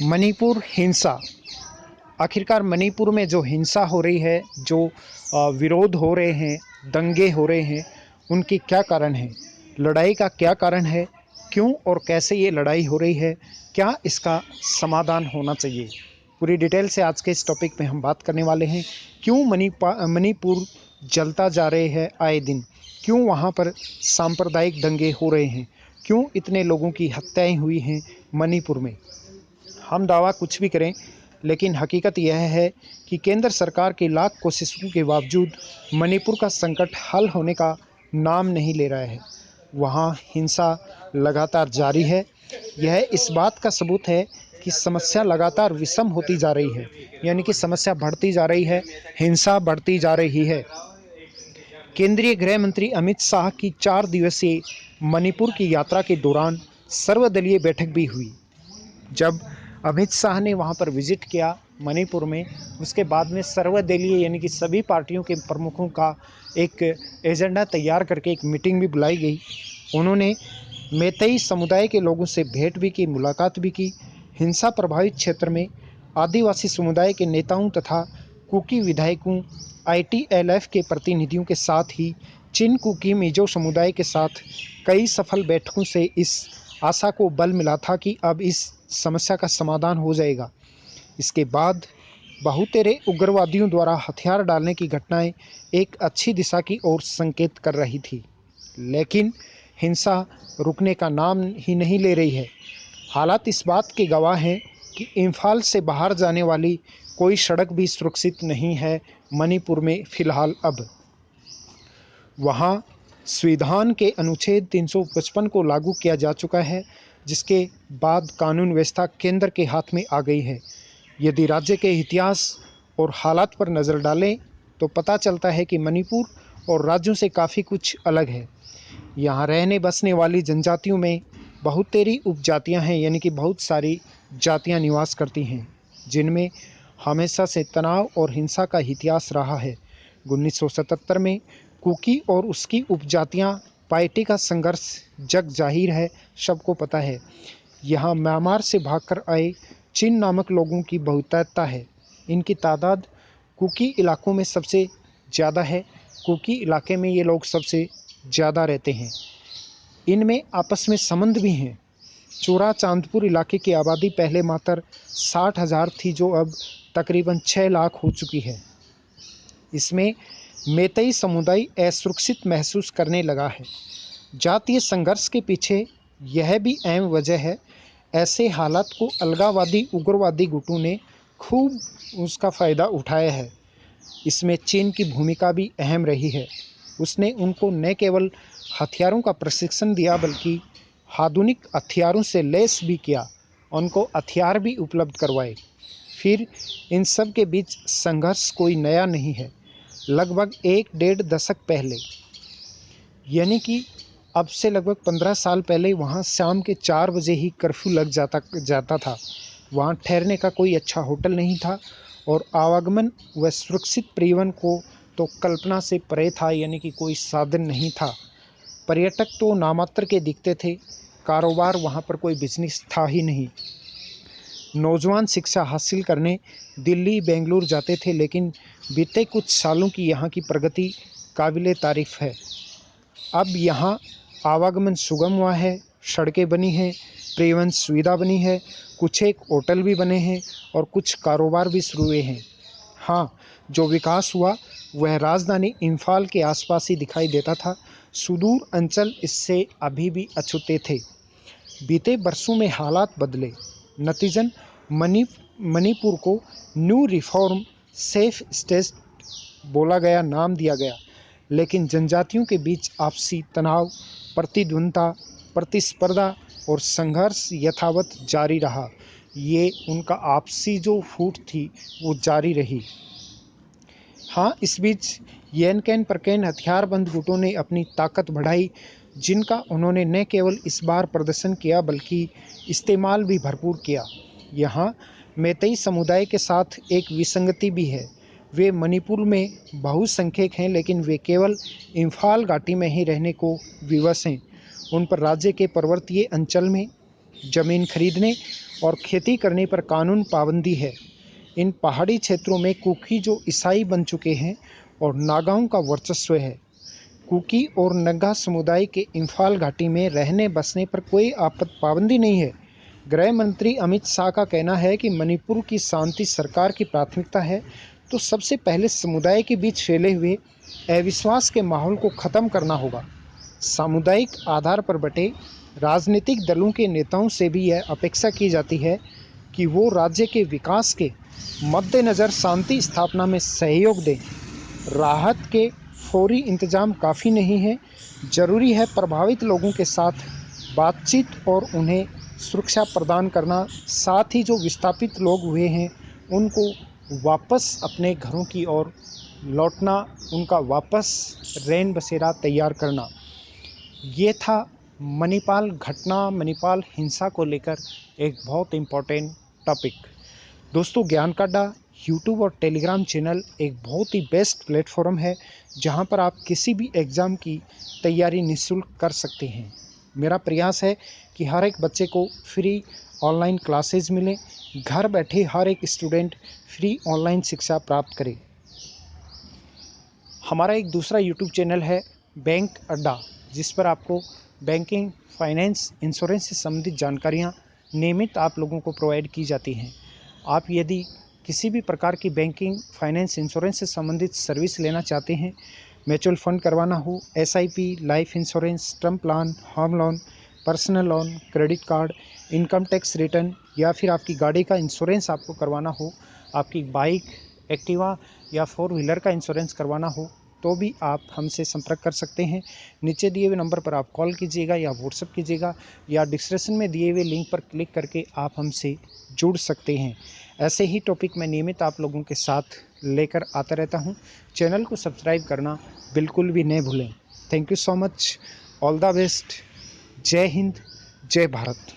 मणिपुर हिंसा। आखिरकार मणिपुर में जो हिंसा हो रही है, जो विरोध हो रहे हैं, दंगे हो रहे हैं, उनके क्या कारण हैं? लड़ाई का क्या कारण है? क्यों और कैसे ये लड़ाई हो रही है? क्या इसका समाधान होना चाहिए? पूरी डिटेल से आज के इस टॉपिक पे हम बात करने वाले हैं। क्यों मणिपुर जलता जा रहे हैं आए दिन? क्यों वहाँ पर सांप्रदायिक दंगे हो रहे हैं? क्यों इतने लोगों की हत्याएं हुई हैं मणिपुर में? हम दावा कुछ भी करें, लेकिन हकीकत यह है कि केंद्र सरकार की लाख कोशिशों के बावजूद मणिपुर का संकट हल होने का नाम नहीं ले रहा है। वहाँ हिंसा लगातार जारी है। यह इस बात का सबूत है कि समस्या लगातार विषम होती जा रही है, यानी कि समस्या बढ़ती जा रही है, हिंसा बढ़ती जा रही है। केंद्रीय गृह मंत्री अमित शाह की 4 दिवसीय मणिपुर की यात्रा के दौरान सर्वदलीय बैठक भी हुई। जब अमित शाह ने वहां पर विजिट किया मणिपुर में, उसके बाद में सर्वदलीय यानी कि सभी पार्टियों के प्रमुखों का एक एजेंडा तैयार करके एक मीटिंग भी बुलाई गई। उन्होंने मैतेई समुदाय के लोगों से भेंट भी की, मुलाकात भी की। हिंसा प्रभावित क्षेत्र में आदिवासी समुदाय के नेताओं तथा कुकी विधायकों, ITLF के प्रतिनिधियों के साथ ही चिन कुकी मिजो समुदाय के साथ कई सफल बैठकों से इस आशा को बल मिला था कि अब इस समस्या का समाधान हो जाएगा। इसके बाद बहुतेरे उग्रवादियों द्वारा हथियार डालने की घटनाएं एक अच्छी दिशा की ओर संकेत कर रही थी, लेकिन हिंसा रुकने का नाम ही नहीं ले रही है। हालात इस बात के गवाह हैं कि इम्फाल से बाहर जाने वाली कोई सड़क भी सुरक्षित नहीं है मणिपुर में फिलहाल। अब वहाँ संविधान के अनुच्छेद 355 को लागू किया जा चुका है, जिसके बाद कानून व्यवस्था केंद्र के हाथ में आ गई है। यदि राज्य के इतिहास और हालात पर नज़र डालें तो पता चलता है कि मणिपुर और राज्यों से काफ़ी कुछ अलग है। यहाँ रहने बसने वाली जनजातियों में बहुतेरी उपजातियाँ हैं, यानी कि बहुत सारी जातियाँ निवास करती हैं, जिनमें हमेशा से तनाव और हिंसा का इतिहास रहा है। 1977 में कुकी और उसकी उपजातियाँ पार्टी का संघर्ष जग जाहिर है, सबको पता है। यहाँ म्यांमार से भागकर आए चिन नामक लोगों की बहुतायत है। इनकी तादाद कुकी इलाकों में सबसे ज़्यादा है। कुकी इलाके में ये लोग सबसे ज़्यादा रहते हैं। इनमें आपस में संबंध भी हैं। चूरा चांदपुर इलाके की आबादी पहले मात्र 60,000 थी, जो अब तकरीबन 6 लाख हो चुकी है। इसमें मैतेई समुदाय असुरक्षित महसूस करने लगा है। जातीय संघर्ष के पीछे यह भी अहम वजह है। ऐसे हालात को अलगाववादी उग्रवादी गुटों ने खूब उसका फ़ायदा उठाया है। इसमें चीन की भूमिका भी अहम रही है। उसने उनको न केवल हथियारों का प्रशिक्षण दिया, बल्कि आधुनिक हथियारों से लैस भी किया, उनको हथियार भी उपलब्ध करवाए। फिर इन सब के बीच संघर्ष कोई नया नहीं है। लगभग 1 डेढ़ दशक पहले, यानी कि अब से लगभग 15 साल पहले, वहाँ शाम के 4 बजे ही कर्फ्यू लग जाता था। वहाँ ठहरने का कोई अच्छा होटल नहीं था और आवागमन व सुरक्षित परिवहन को तो कल्पना से परे था, यानी कि कोई साधन नहीं था। पर्यटक तो नामात्र के दिखते थे, कारोबार वहाँ पर कोई बिजनेस था ही नहीं। नौजवान शिक्षा हासिल करने दिल्ली बेंगलुरु जाते थे, लेकिन बीते कुछ सालों की यहाँ की प्रगति काबिले तारीफ़ है। अब यहाँ आवागमन सुगम हुआ है, सड़कें बनी हैं, परिवहन सुविधा बनी है, कुछ एक होटल भी बने हैं और कुछ कारोबार भी शुरू हुए हैं। हाँ, जो विकास हुआ वह राजधानी इम्फाल के आसपास ही दिखाई देता था। सुदूर अंचल इससे अभी भी अछूते थे। बीते वर्षों में हालात बदले, नतीजन मणिपुर को न्यू रिफॉर्म सेफ स्टेट बोला गया, नाम दिया गया, लेकिन जनजातियों के बीच आपसी तनाव, प्रतिद्वंद्विता, प्रतिस्पर्धा और संघर्ष यथावत जारी रहा। ये उनका आपसी जो फूट थी वो जारी रही। हाँ, इस बीच येनकेन परकेन हथियारबंद गुटों ने अपनी ताकत बढ़ाई, जिनका उन्होंने न केवल इस बार प्रदर्शन किया बल्कि इस्तेमाल भी भरपूर किया। यहाँ मैतेई समुदाय के साथ एक विसंगति भी है। वे मणिपुर में बहुसंख्यक हैं, लेकिन वे केवल इम्फाल घाटी में ही रहने को विवश हैं। उन पर राज्य के पर्वतीय अंचल में ज़मीन खरीदने और खेती करने पर कानून पाबंदी है। इन पहाड़ी क्षेत्रों में कुकी जो ईसाई बन चुके हैं और नागाओं का वर्चस्व है। कुकी और नगा समुदाय के इम्फाल घाटी में रहने बसने पर कोई पाबंदी नहीं है। गृह मंत्री अमित शाह का कहना है कि मणिपुर की शांति सरकार की प्राथमिकता है, तो सबसे पहले समुदाय के बीच फैले हुए अविश्वास के माहौल को ख़त्म करना होगा। सामुदायिक आधार पर बटे राजनीतिक दलों के नेताओं से भी यह अपेक्षा की जाती है कि वो राज्य के विकास के मद्देनज़र शांति स्थापना में सहयोग दें। राहत के फौरी इंतजाम काफ़ी नहीं है, ज़रूरी है प्रभावित लोगों के साथ बातचीत और उन्हें सुरक्षा प्रदान करना। साथ ही जो विस्थापित लोग हुए हैं उनको वापस अपने घरों की ओर लौटना, उनका वापस रैन बसेरा तैयार करना। ये था मणिपाल घटना, मणिपाल हिंसा को लेकर एक बहुत इम्पोर्टेंट टॉपिक। दोस्तों, ज्ञान का अड्डा यूट्यूब और टेलीग्राम चैनल एक बहुत ही बेस्ट प्लेटफॉर्म है जहां पर आप किसी भी एग्ज़ाम की तैयारी निःशुल्क कर सकते हैं। मेरा प्रयास है कि हर एक बच्चे को फ्री ऑनलाइन क्लासेस मिलें, घर बैठे हर एक स्टूडेंट फ्री ऑनलाइन शिक्षा प्राप्त करे। हमारा एक दूसरा यूट्यूब चैनल है बैंक अड्डा, जिस पर आपको बैंकिंग, फाइनेंस, इंश्योरेंस से संबंधित जानकारियाँ नियमित आप लोगों को प्रोवाइड की जाती हैं। आप यदि किसी भी प्रकार की बैंकिंग, फाइनेंस, इंश्योरेंस से संबंधित सर्विस लेना चाहते हैं, म्यूचुअल फंड करवाना हो, SIP, life insurance, term plan, home loan, personal loan, credit card, income tax return, या फिर आपकी गाड़ी का इंश्योरेंस आपको करवाना हो, आपकी बाइक, एक्टिवा या फोर व्हीलर का इंश्योरेंस करवाना हो, तो भी आप हमसे संपर्क कर सकते हैं। नीचे दिए हुए नंबर पर आप कॉल कीजिएगा या व्हाट्सएप कीजिएगा, या डिस्क्रिप्शन में दिए हुए लिंक पर क्लिक करके आप हमसे जुड़ सकते हैं। ऐसे ही टॉपिक मैं नियमित आप लोगों के साथ लेकर आता रहता हूं। चैनल को सब्सक्राइब करना बिल्कुल भी नहीं भूलें। Thank you so much. All the best. जय हिंद, जय भारत।